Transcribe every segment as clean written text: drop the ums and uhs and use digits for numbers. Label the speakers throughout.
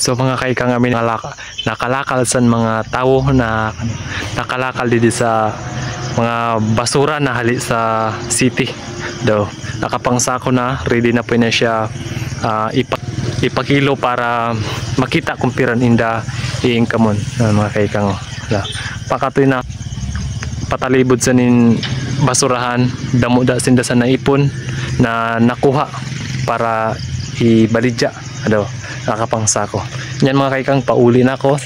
Speaker 1: So mga kaikang amin nakalakal sa mga tao na nakalakal dito sa mga basura na hali sa city daw. Nakapangsako na, ready na po na siya ipakilo para makita kung piran inda iing kamon mga kaikang. Pakatoy na patalibod sa nin basurahan, damuda sinda sa naipon na nakuha para ibalidya ano, nakapangsako. Yan mga kaikang, pauli na ako.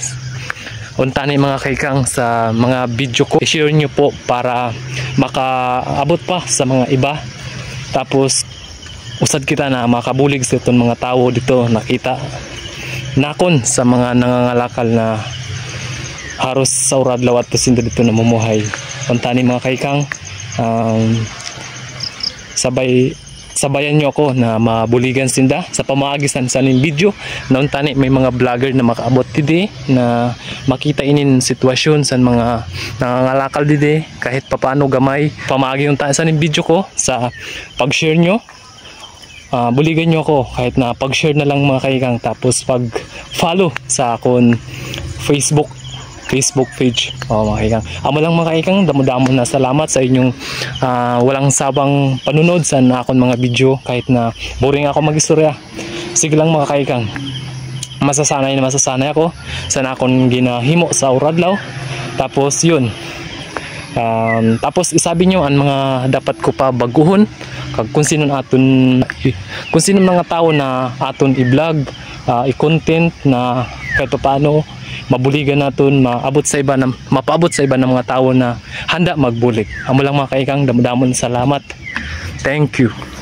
Speaker 1: Untani mga kaikang sa mga video ko, i-share nyo po para makaabot pa sa mga iba. Tapos usad kita na makabulig sa itong mga tao dito, nakita nakon sa mga nangangalakal na haros sa uradlaw at pasinda dito namumuhay. Untani mga kaikang, sabayan nyo ako na mabuligan sinda sa pamagitan sa ning video na untani may mga vlogger na makaabot didi na makita inin sitwasyon sa mga nangangalakal didi kahit papaano gamay pamaagi yung sa ning video ko sa pag-share nyo. Buligan nyo ako kahit na pag-share na lang mga kaikang, tapos pag-follow sa akong Facebook page. Mga kaikang, amo lang mga kaikang, damo-damo na salamat sa inyong walang sabang panunod sa akong mga video kahit na boring ako mag-istorya. Sige lang mga kaikang, masasanay ako sa akong ginahimo sa uradlaw. Tapos yun, tapos isabi nyo ang mga dapat ko pa baguhon kag kung sino mga tao na aton i-vlog, i-content na kahit paano mabuligan naton, mapaabot sa iba ng mga tao na handa magbulig. Amo lang mga kaikang, damo-damon salamat. Thank you.